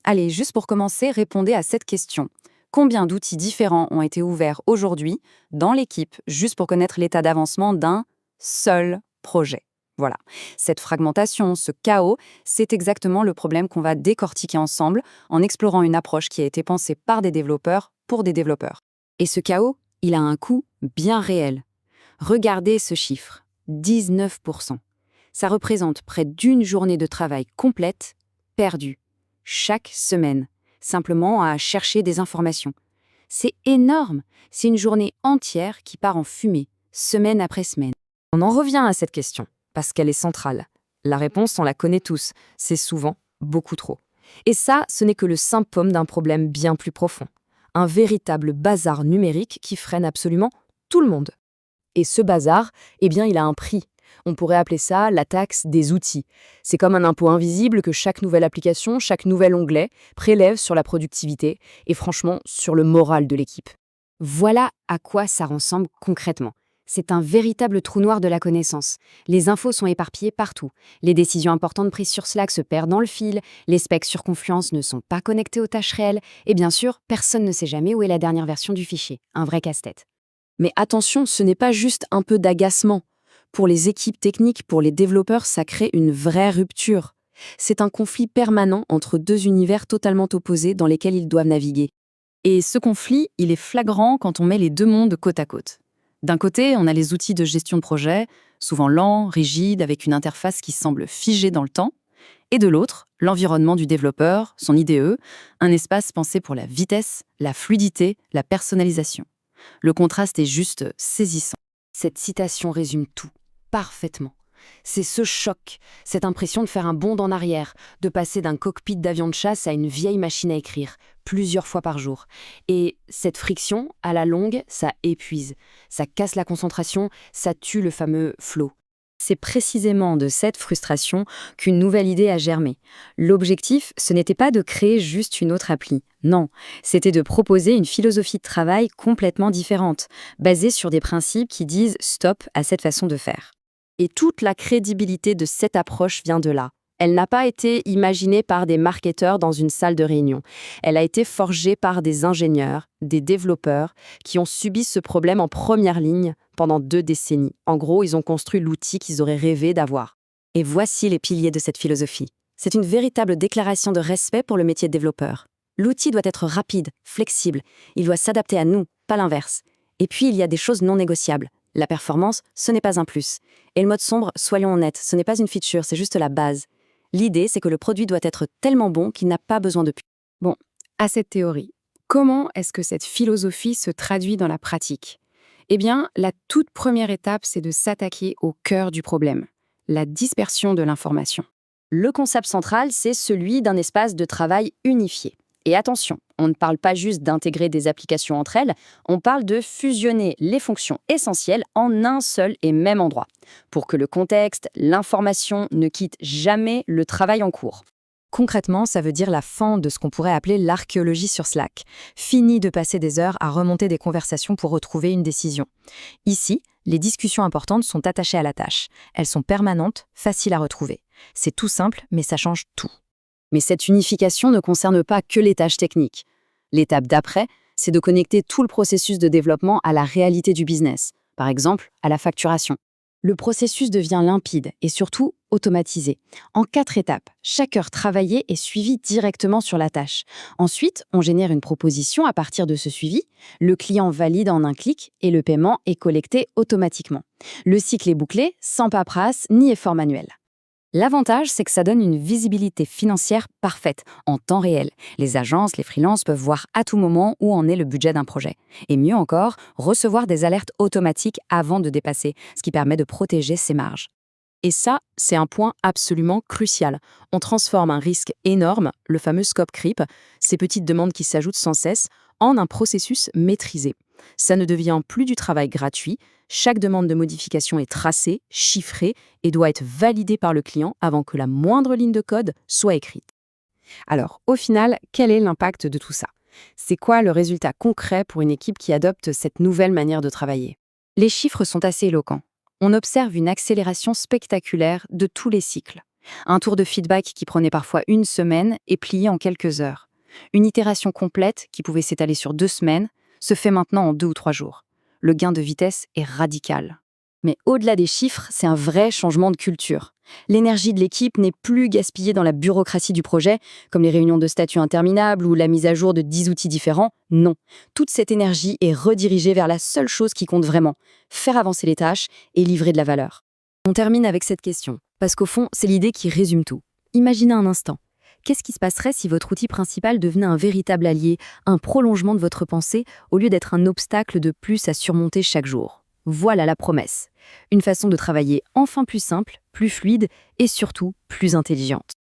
Allez, juste pour commencer, répondez à cette question. Combien d'outils différents ont été ouverts aujourd'hui dans l'équipe, juste pour connaître l'état d'avancement d'un seul projet? Voilà. Cette fragmentation, ce chaos, c'est exactement le problème qu'on va décortiquer ensemble en explorant une approche qui a été pensée par des développeurs pour des développeurs. Et ce chaos, il a un coût bien réel. Regardez ce chiffre, 19%. Ça représente près d'une journée de travail complète perdue, chaque semaine, simplement à chercher des informations. C'est énorme, c'est une journée entière qui part en fumée, semaine après semaine. On en revient à cette question, parce qu'elle est centrale. La réponse, on la connaît tous, c'est souvent beaucoup trop. Et ça, ce n'est que le symptôme d'un problème bien plus profond. Un véritable bazar numérique qui freine absolument tout le monde. Et ce bazar, eh bien, il a un prix. On pourrait appeler ça la taxe des outils. C'est comme un impôt invisible que chaque nouvelle application, chaque nouvel onglet prélève sur la productivité et franchement sur le moral de l'équipe. Voilà à quoi ça ressemble concrètement. C'est un véritable trou noir de la connaissance. Les infos sont éparpillées partout. Les décisions importantes prises sur Slack se perdent dans le fil, les specs sur Confluence ne sont pas connectés aux tâches réelles, et bien sûr, personne ne sait jamais où est la dernière version du fichier. Un vrai casse-tête. Mais attention, ce n'est pas juste un peu d'agacement. Pour les équipes techniques, pour les développeurs, ça crée une vraie rupture. C'est un conflit permanent entre deux univers totalement opposés dans lesquels ils doivent naviguer. Et ce conflit, il est flagrant quand on met les deux mondes côte à côte. D'un côté, on a les outils de gestion de projet, souvent lents, rigides, avec une interface qui semble figée dans le temps. Et de l'autre, l'environnement du développeur, son IDE, un espace pensé pour la vitesse, la fluidité, la personnalisation. Le contraste est juste saisissant. Cette citation résume tout, parfaitement. C'est ce choc, cette impression de faire un bond en arrière, de passer d'un cockpit d'avion de chasse à une vieille machine à écrire, plusieurs fois par jour. Et cette friction, à la longue, ça épuise, ça casse la concentration, ça tue le fameux flow. C'est précisément de cette frustration qu'une nouvelle idée a germé. L'objectif, ce n'était pas de créer juste une autre appli. Non, c'était de proposer une philosophie de travail complètement différente, basée sur des principes qui disent stop à cette façon de faire. Et toute la crédibilité de cette approche vient de là. Elle n'a pas été imaginée par des marketeurs dans une salle de réunion. Elle a été forgée par des ingénieurs, des développeurs qui ont subi ce problème en première ligne pendant 2 décennies. En gros, ils ont construit l'outil qu'ils auraient rêvé d'avoir. Et voici les piliers de cette philosophie. C'est une véritable déclaration de respect pour le métier de développeur. L'outil doit être rapide, flexible. Il doit s'adapter à nous, pas l'inverse. Et puis, il y a des choses non négociables. La performance, ce n'est pas un plus. Et le mode sombre, soyons honnêtes, ce n'est pas une feature, c'est juste la base. L'idée, c'est que le produit doit être tellement bon qu'il n'a pas besoin de plus. Bon, à cette théorie, comment est-ce que cette philosophie se traduit dans la pratique? Eh bien, la toute première étape, c'est de s'attaquer au cœur du problème, la dispersion de l'information. Le concept central, c'est celui d'un espace de travail unifié. Et attention, on ne parle pas juste d'intégrer des applications entre elles, on parle de fusionner les fonctions essentielles en un seul et même endroit, pour que le contexte, l'information ne quittent jamais le travail en cours. Concrètement, ça veut dire la fin de ce qu'on pourrait appeler l'archéologie sur Slack. Fini de passer des heures à remonter des conversations pour retrouver une décision. Ici, les discussions importantes sont attachées à la tâche. Elles sont permanentes, faciles à retrouver. C'est tout simple, mais ça change tout. Mais cette unification ne concerne pas que les tâches techniques. L'étape d'après, c'est de connecter tout le processus de développement à la réalité du business, par exemple à la facturation. Le processus devient limpide et surtout automatisé. En 4 étapes, chaque heure travaillée est suivie directement sur la tâche. Ensuite, on génère une proposition à partir de ce suivi, le client valide en un clic et le paiement est collecté automatiquement. Le cycle est bouclé, sans paperasse ni effort manuel. L'avantage, c'est que ça donne une visibilité financière parfaite, en temps réel. Les agences, les freelances peuvent voir à tout moment où en est le budget d'un projet. Et mieux encore, recevoir des alertes automatiques avant de dépasser, ce qui permet de protéger ses marges. Et ça, c'est un point absolument crucial. On transforme un risque énorme, le fameux scope creep, ces petites demandes qui s'ajoutent sans cesse, en un processus maîtrisé. Ça ne devient plus du travail gratuit. Chaque demande de modification est tracée, chiffrée et doit être validée par le client avant que la moindre ligne de code soit écrite. Alors, au final, quel est l'impact de tout ça? C'est quoi le résultat concret pour une équipe qui adopte cette nouvelle manière de travailler? Les chiffres sont assez éloquents. On observe une accélération spectaculaire de tous les cycles. Un tour de feedback qui prenait parfois une semaine est plié en quelques heures. Une itération complète, qui pouvait s'étaler sur 2 semaines, se fait maintenant en 2 ou 3 jours. Le gain de vitesse est radical. Mais au-delà des chiffres, c'est un vrai changement de culture. L'énergie de l'équipe n'est plus gaspillée dans la bureaucratie du projet, comme les réunions de statut interminables ou la mise à jour de 10 outils différents. Non. Toute cette énergie est redirigée vers la seule chose qui compte vraiment, faire avancer les tâches et livrer de la valeur. On termine avec cette question, parce qu'au fond, c'est l'idée qui résume tout. Imaginez un instant. Qu'est-ce qui se passerait si votre outil principal devenait un véritable allié, un prolongement de votre pensée, au lieu d'être un obstacle de plus à surmonter chaque jour? Voilà la promesse. Une façon de travailler enfin plus simple, plus fluide et surtout plus intelligente.